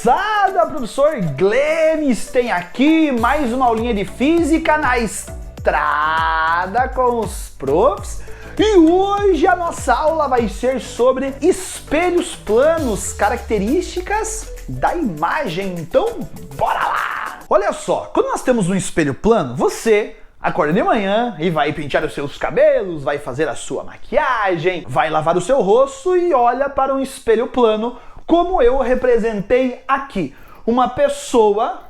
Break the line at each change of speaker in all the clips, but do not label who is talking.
Moçada, professor Glemes tem aqui mais uma aulinha de física na estrada com os profs. E hoje a nossa aula vai ser sobre espelhos planos, características da imagem. Então, bora lá! Olha só, quando nós temos um espelho plano, você acorda de manhã e vai pentear os seus cabelos, vai fazer a sua maquiagem, vai lavar o seu rosto e olha para um espelho plano, como eu representei aqui. Uma pessoa,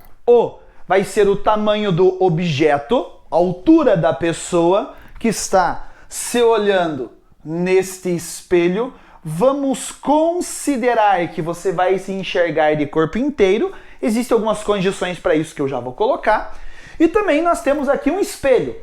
vai ser o tamanho do objeto, a altura da pessoa que está se olhando neste espelho. Vamos considerar que você vai se enxergar de corpo inteiro. Existem algumas condições para isso que eu já vou colocar. E também nós temos aqui um espelho.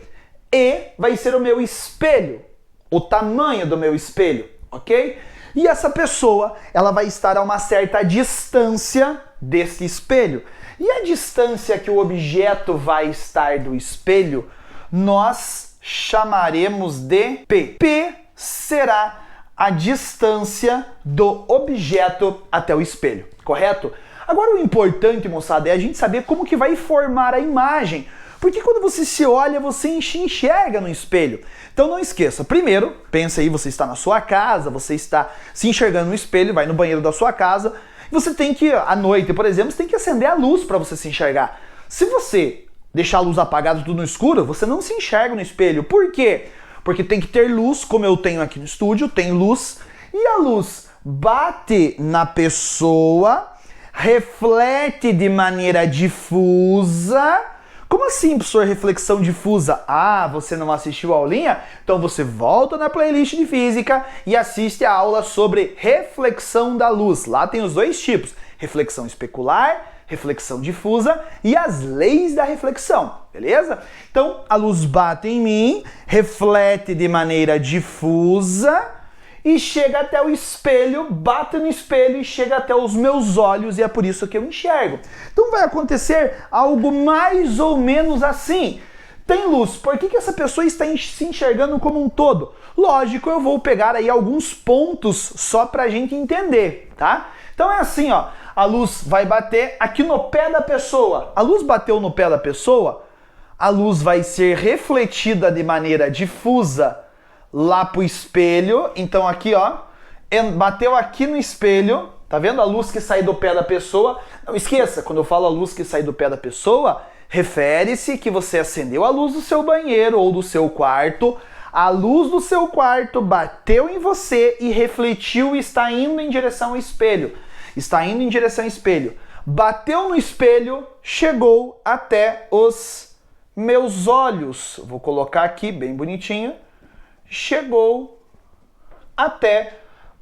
E vai ser o meu espelho, o tamanho do meu espelho, ok? E essa pessoa, ela vai estar a uma certa distância desse espelho. E a distância que o objeto vai estar do espelho, nós chamaremos de P. P será a distância do objeto até o espelho, correto? Agora o importante, moçada, é a gente saber como que vai formar a imagem. Porque quando você se olha, você se enxerga no espelho. Então não esqueça, primeiro, pensa aí, você está na sua casa, você está se enxergando no espelho, vai no banheiro da sua casa, você tem que, à noite, por exemplo, você tem que acender a luz para você se enxergar. Se você deixar a luz apagada, tudo no escuro, você não se enxerga no espelho. Por quê? Porque tem que ter luz, como eu tenho aqui no estúdio, tem luz, e a luz bate na pessoa, reflete de maneira difusa. Como assim, professor, reflexão difusa? Ah, você não assistiu a aulinha? Então você volta na playlist de física e assiste a aula sobre reflexão da luz. Lá tem os dois tipos, reflexão especular, reflexão difusa e as leis da reflexão, beleza? Então a luz bate em mim, reflete de maneira difusa e chega até o espelho, bate no espelho e chega até os meus olhos, e é por isso que eu enxergo. Então vai acontecer algo mais ou menos assim. Tem luz, por que essa pessoa está se enxergando como um todo? Lógico, eu vou pegar aí alguns pontos só pra gente entender, tá? Então é assim, ó, a luz vai bater aqui no pé da pessoa. A luz bateu no pé da pessoa, a luz vai ser refletida de maneira difusa lá pro espelho. Então aqui, ó, bateu aqui no espelho, tá vendo a luz que sai do pé da pessoa? Não esqueça, quando eu falo a luz que sai do pé da pessoa, refere-se que você acendeu a luz do seu banheiro ou do seu quarto, a luz do seu quarto bateu em você e refletiu e está indo em direção ao espelho. Está indo em direção ao espelho. Bateu no espelho, chegou até os meus olhos. Vou colocar aqui bem bonitinho. Chegou até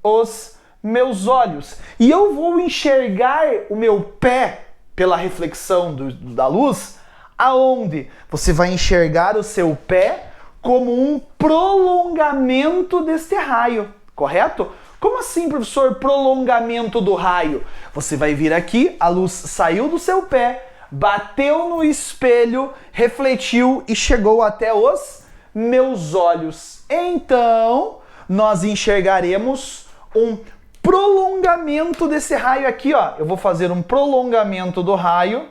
os meus olhos. E eu vou enxergar o meu pé pela reflexão da luz, aonde você vai enxergar o seu pé como um prolongamento deste raio, correto? Como assim, professor, prolongamento do raio? Você vai vir aqui, a luz saiu do seu pé, bateu no espelho, refletiu e chegou até os meus olhos. Então, nós enxergaremos um prolongamento desse raio aqui, ó. Eu vou fazer um prolongamento do raio.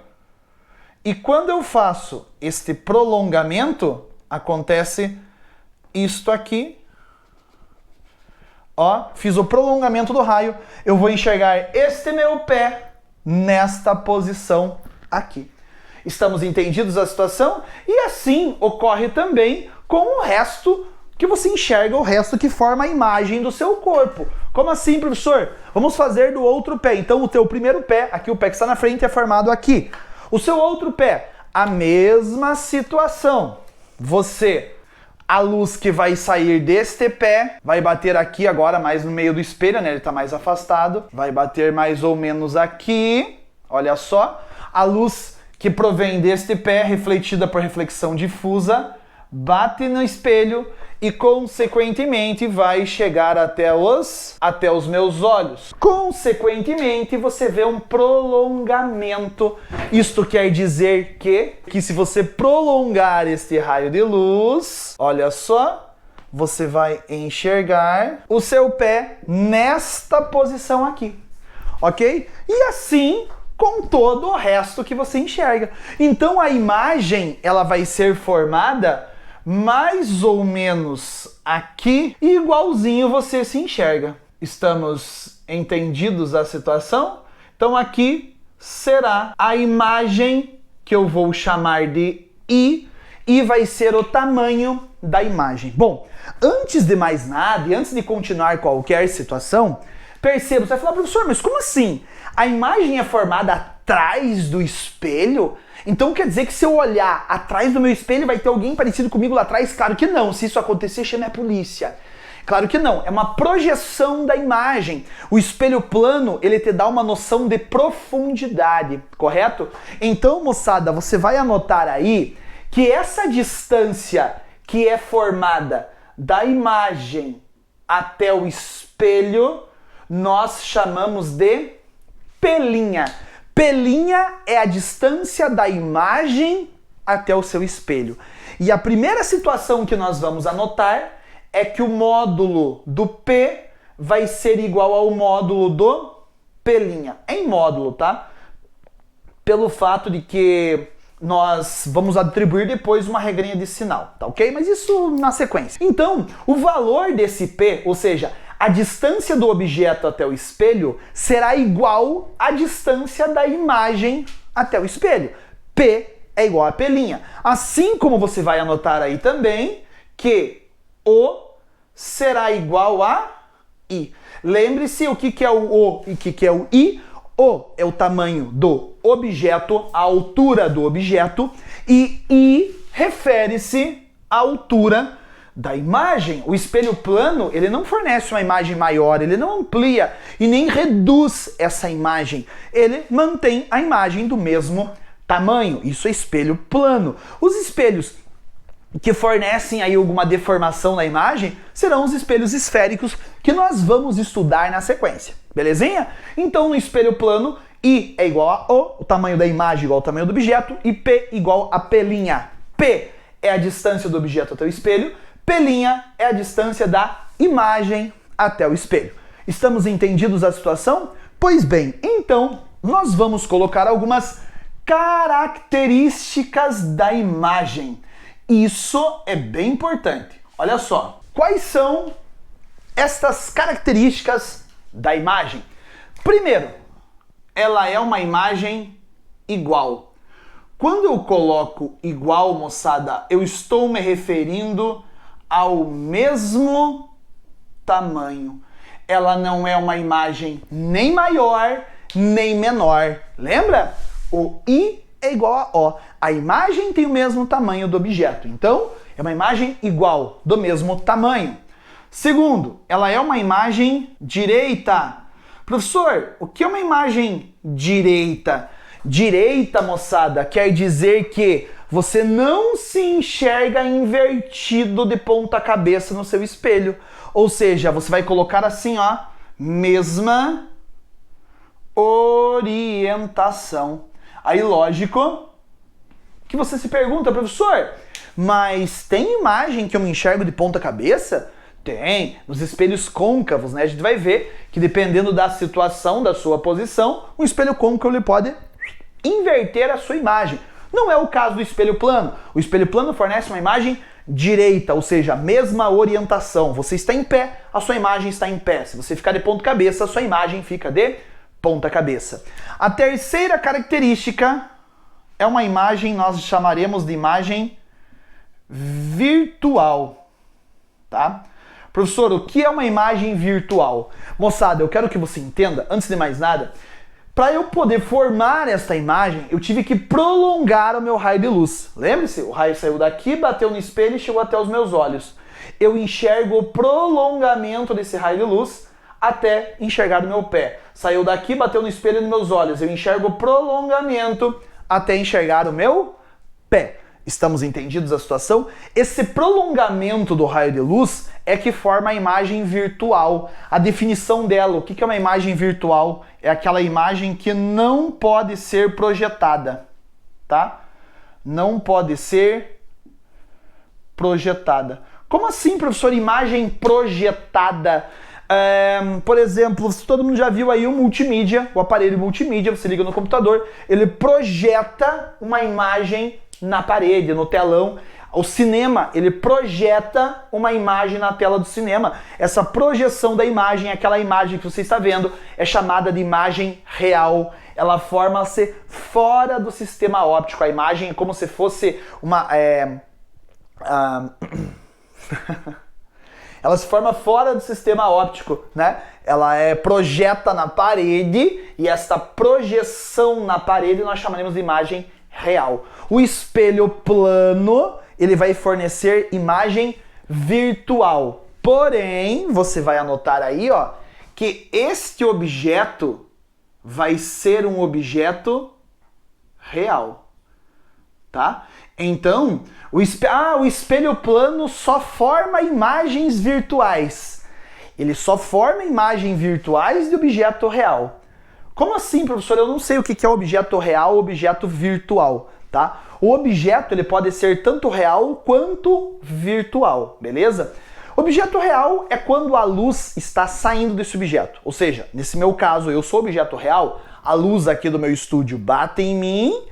E quando eu faço este prolongamento, acontece isto aqui. Ó, fiz o prolongamento do raio. Eu vou enxergar este meu pé nesta posição aqui. Estamos entendidos da situação? E assim ocorre também com o resto que você enxerga, o resto que forma a imagem do seu corpo. Como assim, professor? Vamos fazer do outro pé. Então o teu primeiro pé, aqui o pé que está na frente é formado aqui. O seu outro pé, a mesma situação. A luz que vai sair deste pé vai bater aqui agora mais no meio do espelho, né? Ele está mais afastado. Vai bater mais ou menos aqui. Olha só. A luz que provém deste pé, refletida por reflexão difusa, bate no espelho e, consequentemente, vai chegar até os meus olhos. Consequentemente, você vê um prolongamento. Isto quer dizer que se você prolongar este raio de luz, olha só, você vai enxergar o seu pé nesta posição aqui, ok? E assim com todo o resto que você enxerga. Então a imagem ela vai ser formada mais ou menos aqui, igualzinho você se enxerga. Estamos entendidos a situação? Então aqui será a imagem que eu vou chamar de I e vai ser o tamanho da imagem. Bom, antes de mais nada e antes de continuar qualquer situação, perceba, você vai falar, professor, mas como assim? A imagem é formada atrás do espelho? Então quer dizer que se eu olhar atrás do meu espelho vai ter alguém parecido comigo lá atrás? Claro que não. Se isso acontecer, chame a polícia. Claro que não. É uma projeção da imagem. O espelho plano, ele te dá uma noção de profundidade, correto? Então, moçada, você vai anotar aí que essa distância que é formada da imagem até o espelho, nós chamamos de pelinha. Pelinha é a distância da imagem até o seu espelho. E a primeira situação que nós vamos anotar é que o módulo do P vai ser igual ao módulo do pelinha. É em módulo, tá? Pelo fato de que nós vamos atribuir depois uma regrinha de sinal, tá ok? Mas isso na sequência. Então, o valor desse P, ou seja, a distância do objeto até o espelho, será igual à distância da imagem até o espelho. P é igual a pelinha. Assim como você vai anotar aí também que O será igual a I. Lembre-se o que é o O e o que é o I. O é o tamanho do objeto, a altura do objeto, e I refere-se à altura da imagem. O espelho plano, ele não fornece uma imagem maior, ele não amplia e nem reduz essa imagem. Ele mantém a imagem do mesmo tamanho. Isso é espelho plano. Os espelhos que fornecem aí alguma deformação na imagem serão os espelhos esféricos que nós vamos estudar na sequência. Belezinha? Então, no espelho plano, I é igual a o tamanho da imagem igual ao tamanho do objeto, e P igual a pelinha. P é a distância do objeto até o espelho, pelinha é a distância da imagem até o espelho. Estamos entendidos a situação? Pois bem, então nós vamos colocar algumas características da imagem. Isso é bem importante. Olha só, quais são estas características da imagem? Primeiro, ela é uma imagem igual. Quando eu coloco igual, moçada, eu estou me referindo ao mesmo tamanho. Ela não é uma imagem nem maior, nem menor. Lembra? O I é igual a O. A imagem tem o mesmo tamanho do objeto. Então, é uma imagem igual, do mesmo tamanho. Segundo, ela é uma imagem direita. Professor, o que é uma imagem direita? Direita, moçada, quer dizer que você não se enxerga invertido de ponta cabeça no seu espelho. Ou seja, você vai colocar assim, ó, mesma orientação. Aí, lógico que você se pergunta, professor, mas tem imagem que eu me enxergo de ponta cabeça? Tem, nos espelhos côncavos, né? A gente vai ver que dependendo da situação, da sua posição, um espelho côncavo ele pode inverter a sua imagem. Não é o caso do espelho plano. O espelho plano fornece uma imagem direita, ou seja, a mesma orientação. Você está em pé, a sua imagem está em pé. Se você ficar de ponta cabeça, a sua imagem fica de ponta cabeça. A terceira característica é uma imagem, nós chamaremos de imagem virtual, tá? Professor, o que é uma imagem virtual? Moçada, eu quero que você entenda, antes de mais nada, para eu poder formar esta imagem, eu tive que prolongar o meu raio de luz. Lembre-se, o raio saiu daqui, bateu no espelho e chegou até os meus olhos. Eu enxergo o prolongamento desse raio de luz até enxergar o meu pé. Saiu daqui, bateu no espelho dos meus olhos. Eu enxergo o prolongamento até enxergar o meu pé. Estamos entendidos a situação? Esse prolongamento do raio de luz é que forma a imagem virtual. A definição dela, o que é uma imagem virtual? É aquela imagem que não pode ser projetada, tá? Não pode ser projetada. Como assim, professor, imagem projetada? Por exemplo, se todo mundo já viu aí o multimídia, o aparelho multimídia, você liga no computador, ele projeta uma imagem na parede, no telão. O cinema, ele projeta uma imagem na tela do cinema. Essa projeção da imagem, aquela imagem que você está vendo, é chamada de imagem real. Ela forma-se fora do sistema óptico. A imagem é como se fosse uma... Ela se forma fora do sistema óptico, né? Ela projeta na parede e esta projeção na parede nós chamaremos de imagem real. O espelho plano, ele vai fornecer imagem virtual. Porém, você vai anotar aí, ó, que este objeto vai ser um objeto real, tá? Então, o espelho plano só forma imagens virtuais. Ele só forma imagens virtuais de objeto real. Como assim, professor? Eu não sei o que é objeto real ou objeto virtual, tá? O objeto, ele pode ser tanto real quanto virtual, beleza? Objeto real é quando a luz está saindo desse objeto. Ou seja, nesse meu caso, eu sou objeto real, a luz aqui do meu estúdio bate em mim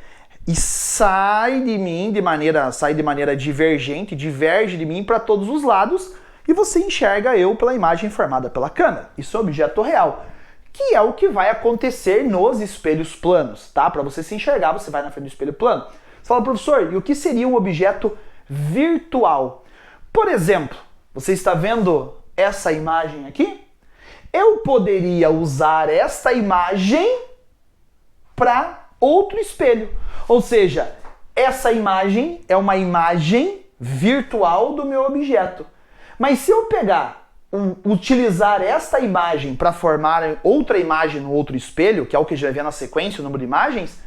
e sai de maneira divergente, diverge de mim para todos os lados e você enxerga eu pela imagem formada pela câmera. Isso é objeto real, que é o que vai acontecer nos espelhos planos, tá? Para você se enxergar, você vai na frente do espelho plano. Você fala, professor, e o que seria um objeto virtual? Por exemplo, você está vendo essa imagem aqui? Eu poderia usar esta imagem para outro espelho. Ou seja, essa imagem é uma imagem virtual do meu objeto. Mas se eu utilizar esta imagem para formar outra imagem no outro espelho, que é o que a gente vai ver na sequência, o número de imagens,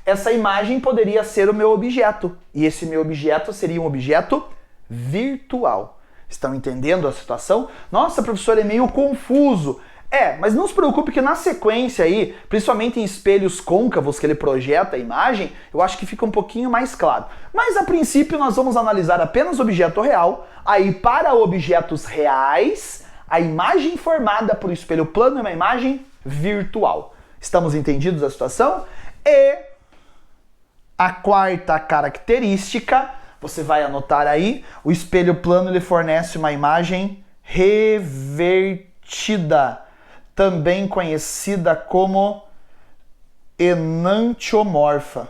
essa imagem poderia ser o meu objeto. E esse meu objeto seria um objeto virtual. Estão entendendo a situação? Nossa, professor, é meio confuso. Mas não se preocupe que na sequência aí, principalmente em espelhos côncavos que ele projeta a imagem, eu acho que fica um pouquinho mais claro. Mas a princípio nós vamos analisar apenas o objeto real, aí para objetos reais, a imagem formada por espelho plano é uma imagem virtual. Estamos entendidos da situação? E a quarta característica, você vai anotar aí, o espelho plano ele fornece uma imagem revertida, também conhecida como enantiomorfa.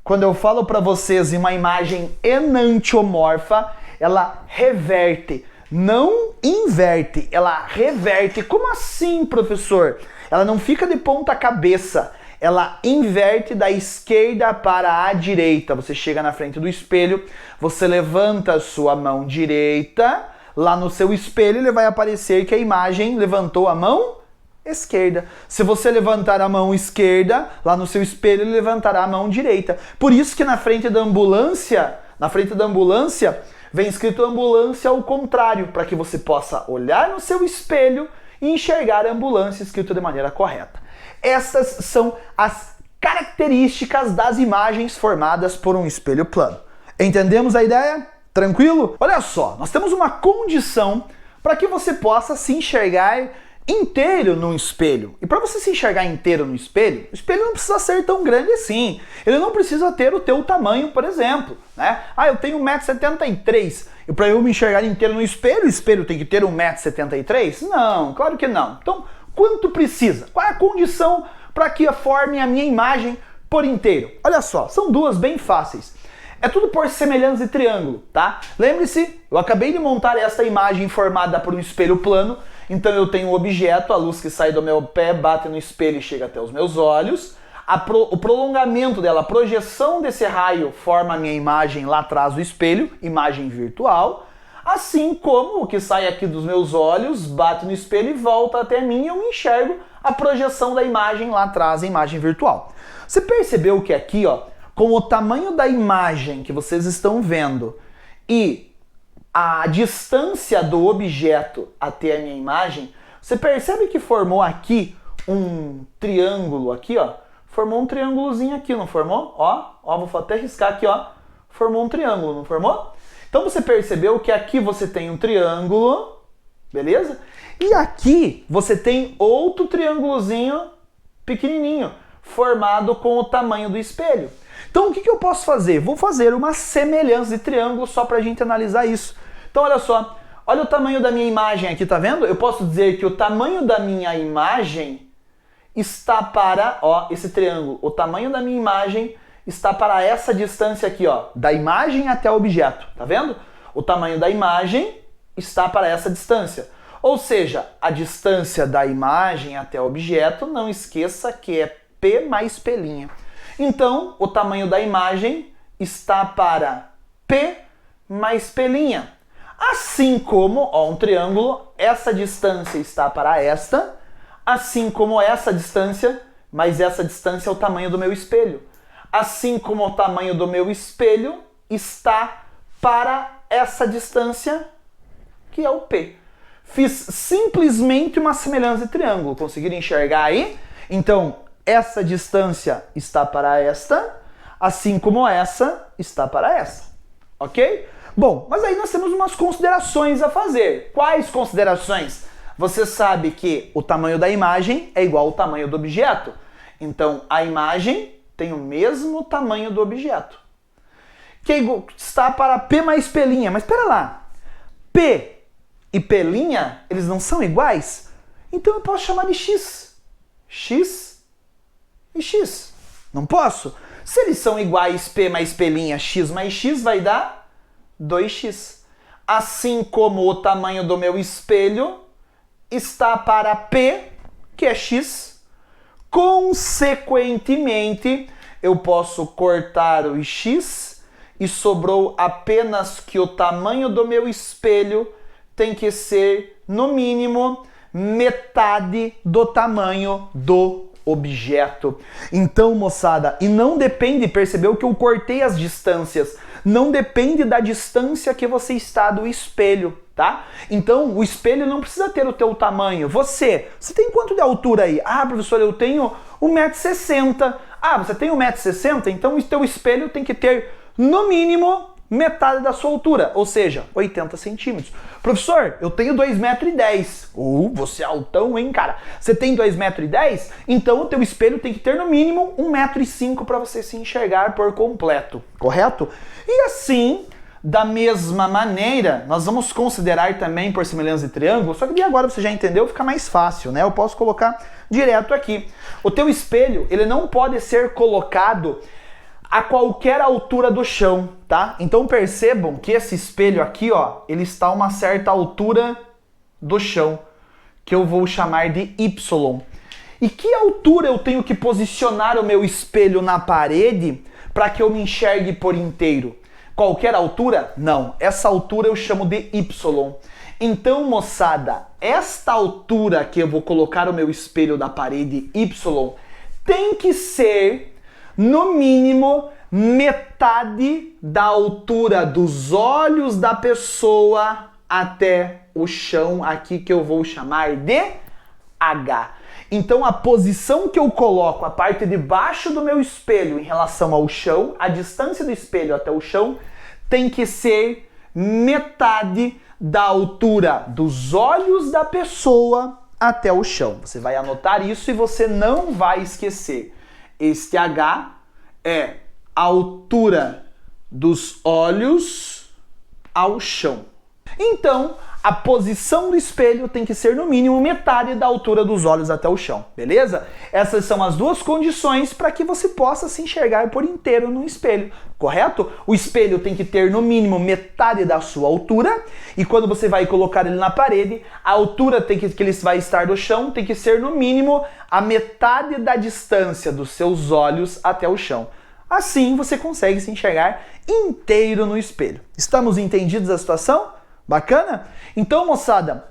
Quando eu falo para vocês em uma imagem enantiomorfa, ela reverte, não inverte, ela reverte. Como assim, professor? Ela não fica de ponta cabeça, ela inverte da esquerda para a direita. Você chega na frente do espelho, você levanta a sua mão direita, lá no seu espelho ele vai aparecer que a imagem levantou a mão esquerda. Se você levantar a mão esquerda, lá no seu espelho ele levantará a mão direita. Por isso que na frente da ambulância vem escrito ambulância ao contrário, para que você possa olhar no seu espelho e enxergar a ambulância escrito de maneira correta. Essas são as características das imagens formadas por um espelho plano. Entendemos a ideia? Tranquilo? Olha só, nós temos uma condição para que você possa se enxergar inteiro no espelho. E para você se enxergar inteiro no espelho, o espelho não precisa ser tão grande assim. Ele não precisa ter o teu tamanho, por exemplo, né? Eu tenho 1,73 m. E para eu me enxergar inteiro no espelho, o espelho tem que ter 1,73 m? Não, claro que não. Então, quanto precisa? Qual é a condição para que forme a minha imagem por inteiro? Olha só, são duas bem fáceis. É tudo por semelhança de triângulo, tá? Lembre-se, eu acabei de montar essa imagem formada por um espelho plano, então eu tenho um objeto, a luz que sai do meu pé bate no espelho e chega até os meus olhos. O prolongamento dela, a projeção desse raio forma a minha imagem lá atrás do espelho, imagem virtual. Assim como o que sai aqui dos meus olhos, bate no espelho e volta até mim e eu enxergo a projeção da imagem lá atrás, a imagem virtual. Você percebeu que aqui, ó, com o tamanho da imagem que vocês estão vendo e a distância do objeto até a minha imagem, você percebe que formou aqui um triângulo aqui, ó? Formou um triângulozinho aqui, não formou? Vou até riscar aqui, ó. Formou um triângulo, não formou? Então você percebeu que aqui você tem um triângulo beleza? E aqui você tem outro triângulozinho pequenininho, formado com o tamanho do espelho. Então o que eu posso fazer? Vou fazer uma semelhança de triângulo só para a gente analisar isso. Então olha só, olha o tamanho da minha imagem aqui, tá vendo? Eu posso dizer que o tamanho da minha imagem está para, ó, esse triângulo. O tamanho da minha imagem está para essa distância aqui, ó, da imagem até o objeto, tá vendo? O tamanho da imagem está para essa distância. Ou seja, a distância da imagem até o objeto, não esqueça que é P mais P'. Então, o tamanho da imagem está para P mais P'. Assim como, ó, um triângulo, essa distância está para esta, assim como essa distância, mas essa distância é o tamanho do meu espelho. Assim como o tamanho do meu espelho está para essa distância, que é o P. Fiz simplesmente uma semelhança de triângulo. Conseguiram enxergar aí? Então, essa distância está para esta, assim como essa está para essa. Ok? Bom, mas aí nós temos umas considerações a fazer. Quais considerações? Você sabe que o tamanho da imagem é igual ao tamanho do objeto. Então, a imagem tem o mesmo tamanho do objeto. Que está para P mais P'. Mas espera lá. P e P', eles não são iguais? Então eu posso chamar de X. X e X. Não posso? Se eles são iguais, P mais P', X mais X vai dar 2X. Assim como o tamanho do meu espelho está para P, que é X. Consequentemente, eu posso cortar o X e sobrou apenas que o tamanho do meu espelho tem que ser, no mínimo, metade do tamanho do objeto. Então, moçada, e não depende, percebeu que eu cortei as distâncias, não depende da distância que você está do espelho, tá? Então, o espelho não precisa ter o teu tamanho. Você tem quanto de altura aí? Ah, professor, eu tenho 1,60 m. Ah, você tem 1,60 m? Então o teu espelho tem que ter, no mínimo, metade da sua altura, ou seja, 80 centímetros. Professor, eu tenho 2,10 m. Você é altão, hein, cara? Você tem 2,10 m? Então o teu espelho tem que ter no mínimo 1,05 m para você se enxergar por completo, correto? E assim, da mesma maneira, nós vamos considerar também por semelhança de triângulo, só que de agora você já entendeu, fica mais fácil, né? Eu posso colocar direto aqui. O teu espelho, ele não pode ser colocado a qualquer altura do chão, tá? Então percebam que esse espelho aqui, ó, ele está a uma certa altura do chão, que eu vou chamar de Y. E que altura eu tenho que posicionar o meu espelho na parede para que eu me enxergue por inteiro? Qualquer altura? Não. Essa altura eu chamo de Y. Então, moçada, esta altura que eu vou colocar o meu espelho da parede Y tem que ser, no mínimo, metade da altura dos olhos da pessoa até o chão aqui, que eu vou chamar de H. Então a posição que eu coloco a parte de baixo do meu espelho em relação ao chão, a distância do espelho até o chão, tem que ser metade da altura dos olhos da pessoa até o chão. Você vai anotar isso e você não vai esquecer. Este H é a altura dos olhos ao chão. Então, a posição do espelho tem que ser no mínimo metade da altura dos olhos até o chão, beleza? Essas são as duas condições para que você possa se enxergar por inteiro no espelho, correto? O espelho tem que ter no mínimo metade da sua altura e quando você vai colocar ele na parede, a altura que ele vai estar do chão tem que ser no mínimo a metade da distância dos seus olhos até o chão. Assim você consegue se enxergar inteiro no espelho. Estamos entendidos da situação? Bacana? Então, moçada,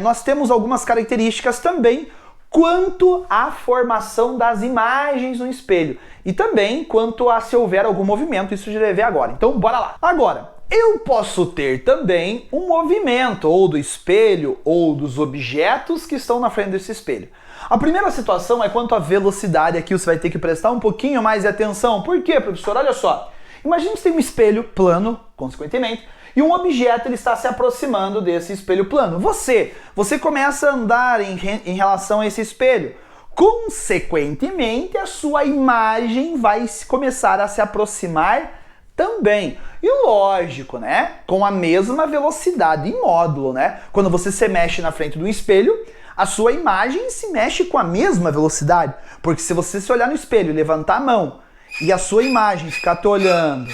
nós temos algumas características também quanto à formação das imagens no espelho e também quanto a se houver algum movimento, isso já vai ver agora. Então, bora lá. Agora, eu posso ter também um movimento ou do espelho ou dos objetos que estão na frente desse espelho. A primeira situação é quanto à velocidade, aqui você vai ter que prestar um pouquinho mais de atenção. Por quê, professor? Olha só. Imagine que você tem um espelho plano, consequentemente, e um objeto ele está se aproximando desse espelho plano. Você começa a andar em relação a esse espelho. Consequentemente, a sua imagem vai começar a se aproximar também. E lógico, né? Com a mesma velocidade em módulo, né? Quando você se mexe na frente do espelho, a sua imagem se mexe com a mesma velocidade. Porque se você se olhar no espelho e levantar a mão, e a sua imagem ficar te olhando,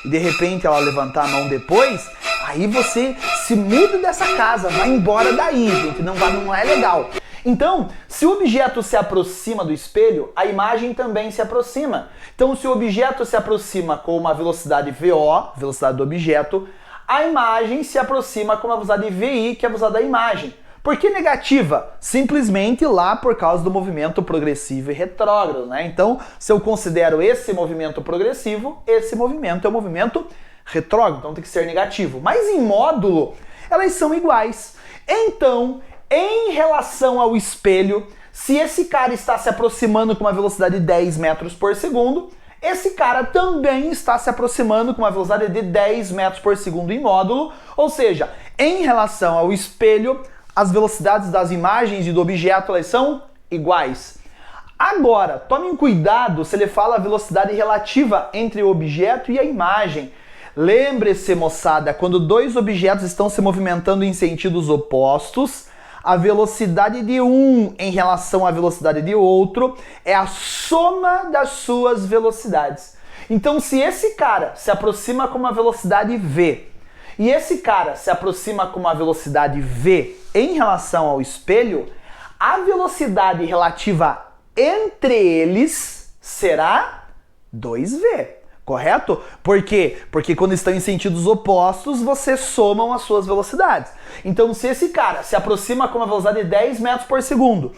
e de repente ela levantar a mão depois, aí você se muda dessa casa, vai embora daí, gente, não é legal. Então, se o objeto se aproxima do espelho, a imagem também se aproxima. Então, se o objeto se aproxima com uma velocidade VO, velocidade do objeto, a imagem se aproxima com uma velocidade VI, que é a velocidade da imagem. Por que negativa? Simplesmente lá por causa do movimento progressivo e retrógrado, né? Então, se eu considero esse movimento progressivo, esse movimento é um movimento retrógrado, então tem que ser negativo. Mas em módulo, elas são iguais. Então, em relação ao espelho, se esse cara está se aproximando com uma velocidade de 10 metros por segundo, esse cara também está se aproximando com uma velocidade de 10 metros por segundo em módulo, ou seja, em relação ao espelho, as velocidades das imagens e do objeto elas são iguais. Agora, tomem cuidado se ele fala a velocidade relativa entre o objeto e a imagem. Lembre-se, moçada, quando dois objetos estão se movimentando em sentidos opostos, a velocidade de um em relação à velocidade de outro é a soma das suas velocidades. Então, se esse cara se aproxima com uma velocidade v e esse cara se aproxima com uma velocidade v em relação ao espelho, a velocidade relativa entre eles será 2v, correto? Por quê? Porque quando estão em sentidos opostos, você somam as suas velocidades. Então, se esse cara se aproxima com uma velocidade de 10 metros por segundo,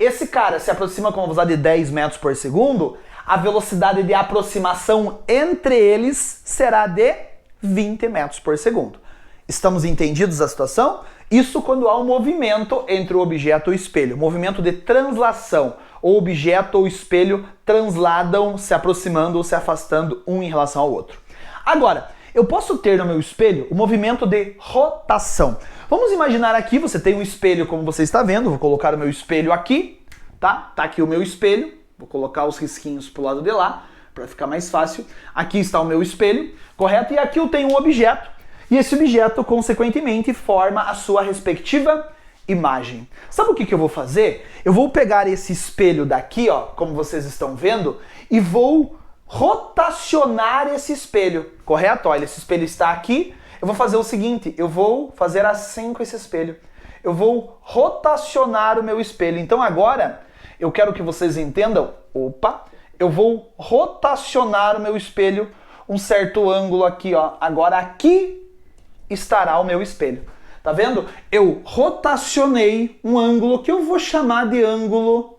esse cara se aproxima com uma velocidade de 10 metros por segundo, a velocidade de aproximação entre eles será de 20 metros por segundo. Estamos entendidos da situação? Isso quando há um movimento entre o objeto e o espelho, movimento de translação. O objeto ou o espelho transladam, se aproximando ou se afastando um em relação ao outro. Agora, eu posso ter no meu espelho o movimento de rotação. Vamos imaginar aqui, você tem um espelho como você está vendo, vou colocar o meu espelho aqui, tá? Tá aqui o meu espelho, vou colocar os risquinhos pro lado de lá, para ficar mais fácil. Aqui está o meu espelho, correto? E aqui eu tenho um objeto, e esse objeto, consequentemente, forma a sua respectiva imagem. Sabe o que eu vou fazer? Eu vou pegar esse espelho daqui, ó, como vocês estão vendo, e vou rotacionar esse espelho, correto? Olha, esse espelho está aqui. Eu vou fazer o seguinte, eu vou fazer assim com esse espelho. Eu vou rotacionar o meu espelho. Então agora, eu quero que vocês entendam, eu vou rotacionar o meu espelho um certo ângulo aqui, ó. Agora aqui estará o meu espelho. Tá vendo? Eu rotacionei um ângulo que eu vou chamar de ângulo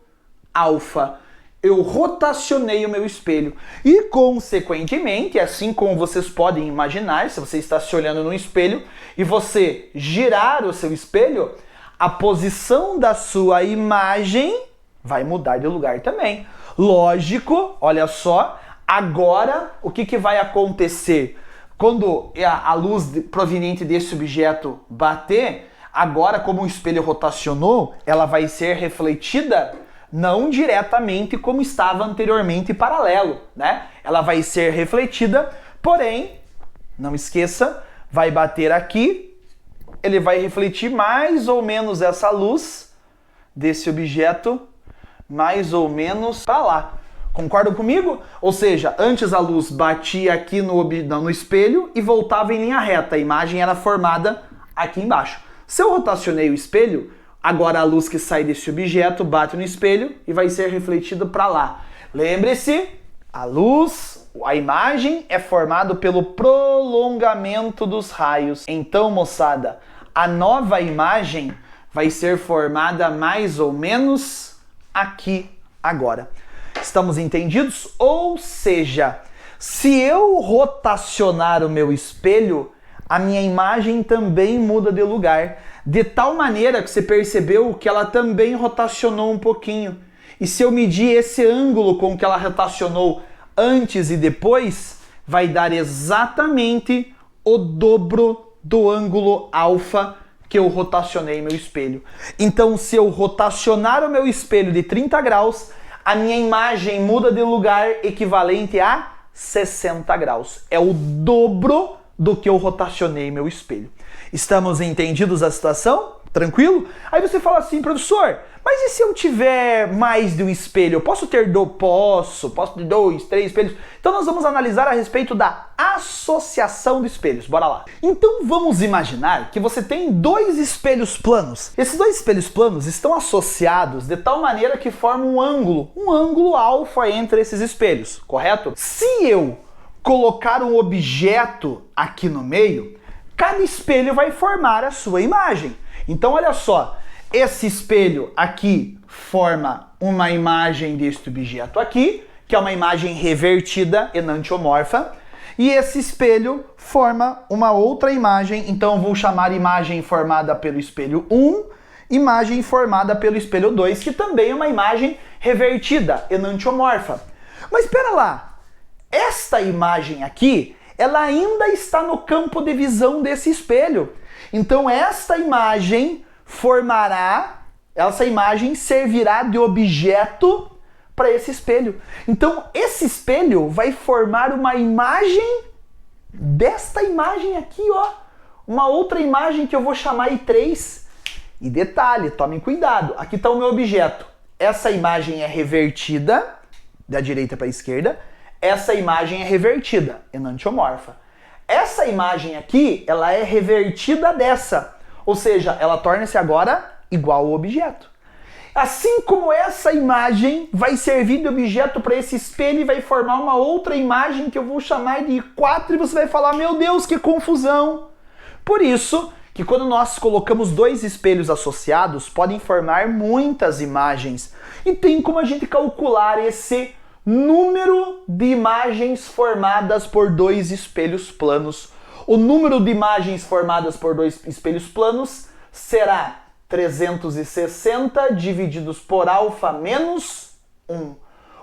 alfa. Eu rotacionei o meu espelho. E, consequentemente, assim como vocês podem imaginar, se você está se olhando no espelho e você girar o seu espelho, a posição da sua imagem vai mudar de lugar também. Lógico, olha só, agora o que vai acontecer? Quando a luz proveniente desse objeto bater, agora como o espelho rotacionou, ela vai ser refletida não diretamente como estava anteriormente paralelo, né? Ela vai ser refletida, porém, não esqueça, vai bater aqui, ele vai refletir mais ou menos essa luz desse objeto, mais ou menos para lá. Concordam comigo? Ou seja, antes a luz batia aqui no espelho e voltava em linha reta. A imagem era formada aqui embaixo. Se eu rotacionei o espelho, agora a luz que sai desse objeto bate no espelho e vai ser refletida para lá. Lembre-se, a imagem é formada pelo prolongamento dos raios. Então, moçada, a nova imagem vai ser formada mais ou menos aqui agora. Estamos entendidos? Ou seja, se eu rotacionar o meu espelho, a minha imagem também muda de lugar, de tal maneira que você percebeu que ela também rotacionou um pouquinho. E se eu medir esse ângulo com que ela rotacionou antes e depois, vai dar exatamente o dobro do ângulo alfa que eu rotacionei meu espelho. Então, se eu rotacionar o meu espelho de 30 graus, a minha imagem muda de lugar equivalente a 60 graus. É o dobro do que eu rotacionei meu espelho. Estamos entendidos a situação? Tranquilo? Aí você fala assim, professor, mas e se eu tiver mais de um espelho? Eu posso ter posso ter 2, 3 espelhos? Então nós vamos analisar a respeito da associação de espelhos. Bora lá. Então vamos imaginar que você tem 2 espelhos planos. Esses 2 espelhos planos estão associados de tal maneira que formam um ângulo alfa entre esses espelhos, correto? Se eu colocar um objeto aqui no meio, cada espelho vai formar a sua imagem. Então olha só, esse espelho aqui forma uma imagem deste objeto aqui, que é uma imagem revertida, enantiomorfa, e esse espelho forma uma outra imagem, então eu vou chamar imagem formada pelo espelho 1, imagem formada pelo espelho 2, que também é uma imagem revertida, enantiomorfa. Mas espera lá, esta imagem aqui, ela ainda está no campo de visão desse espelho. Então essa imagem servirá de objeto para esse espelho. Então esse espelho vai formar uma imagem desta imagem aqui, ó. Uma outra imagem que eu vou chamar I3. E detalhe, tomem cuidado, aqui está o meu objeto. Essa imagem é revertida, da direita para a esquerda. Essa imagem é revertida, enantiomorfa. Essa imagem aqui, ela é revertida dessa, ou seja, ela torna-se agora igual ao objeto. Assim como essa imagem vai servir de objeto para esse espelho e vai formar uma outra imagem que eu vou chamar de I4 e você vai falar, meu Deus, que confusão! Por isso que quando nós colocamos 2 espelhos associados, podem formar muitas imagens. E tem como a gente calcular esse número de imagens formadas por 2 espelhos planos. O número de imagens formadas por 2 espelhos planos será 360 divididos por alfa menos 1.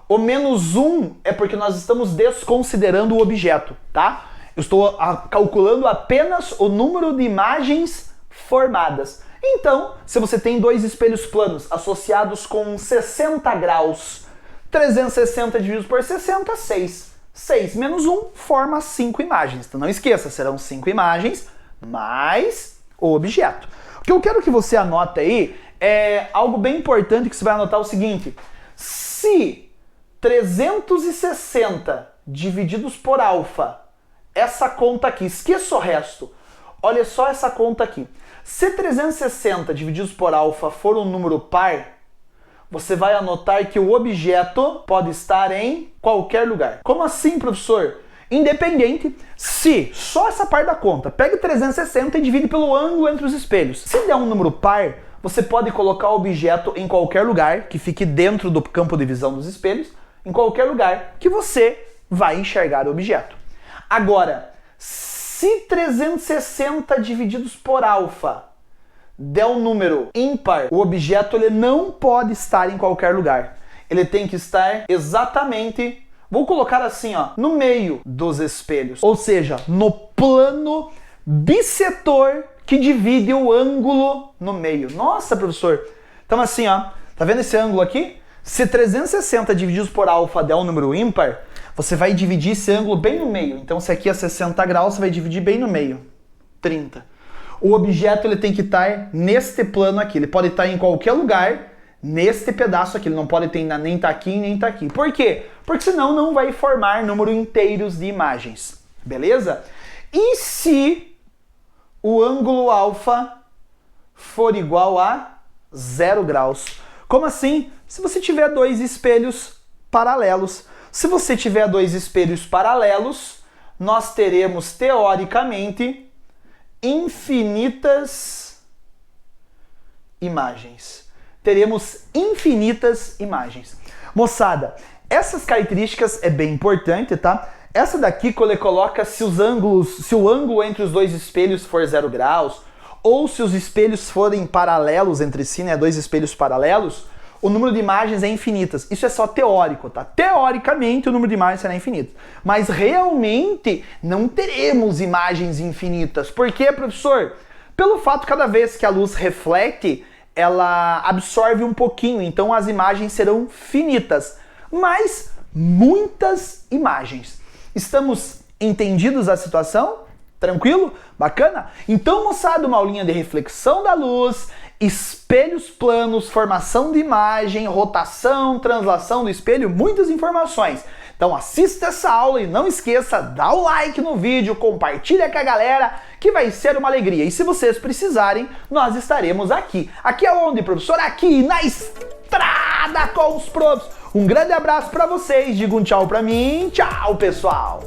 O menos 1 é porque nós estamos desconsiderando o objeto, tá? Eu estou calculando apenas o número de imagens formadas. Então, se você tem 2 espelhos planos associados com 60 graus, 360 divididos por 60, 6. 6 menos 1 forma 5 imagens. Então não esqueça, serão 5 imagens mais o objeto. O que eu quero que você anote aí é algo bem importante que você vai anotar o seguinte. Se 360 divididos por alfa, essa conta aqui, esqueça o resto. Olha só essa conta aqui. Se 360 divididos por alfa for um número par, você vai anotar que o objeto pode estar em qualquer lugar. Como assim, professor? Independente se só essa parte da conta. Pega 360 e divide pelo ângulo entre os espelhos. Se der um número par, você pode colocar o objeto em qualquer lugar que fique dentro do campo de visão dos espelhos, em qualquer lugar que você vai enxergar o objeto. Agora, se 360 divididos por alfa der um número ímpar, o objeto ele não pode estar em qualquer lugar. Ele tem que estar exatamente, vou colocar assim, ó, no meio dos espelhos. Ou seja, no plano bissetor que divide o ângulo no meio. Nossa, professor. Então assim, ó, tá vendo esse ângulo aqui? Se 360 divididos por alfa der um número ímpar, você vai dividir esse ângulo bem no meio. Então se aqui é 60 graus, você vai dividir bem no meio. 30. O objeto ele tem que estar neste plano aqui. Ele pode estar em qualquer lugar, neste pedaço aqui. Ele não pode ter nem tá aqui, nem tá aqui. Por quê? Porque senão não vai formar número inteiros de imagens. Beleza? E se o ângulo alfa for igual a 0 graus? Como assim? Se você tiver 2 espelhos paralelos. Se você tiver 2 espelhos paralelos, nós teremos, teoricamente, infinitas imagens. Teremos infinitas imagens. Moçada, essas características é bem importante, tá? Essa daqui, quando ele coloca se o ângulo entre os 2 espelhos for 0 graus, ou se os espelhos forem paralelos entre si, né? 2 espelhos paralelos, o número de imagens é infinitas. Isso é só teórico, tá? Teoricamente o número de imagens será infinito. Mas realmente não teremos imagens infinitas. Por quê, professor? Pelo fato cada vez que a luz reflete, ela absorve um pouquinho, então as imagens serão finitas. Mas muitas imagens. Estamos entendidos a situação? Tranquilo? Bacana? Então, moçada, uma aulinha de reflexão da luz, espelhos planos, formação de imagem, rotação, translação do espelho, muitas informações. Então assista essa aula e não esqueça, dá o like no vídeo, compartilha com a galera, que vai ser uma alegria. E se vocês precisarem, nós estaremos aqui. Aqui é onde, professor? Aqui na Estrada com os Profs. Um grande abraço para vocês, diga um tchau para mim, tchau pessoal!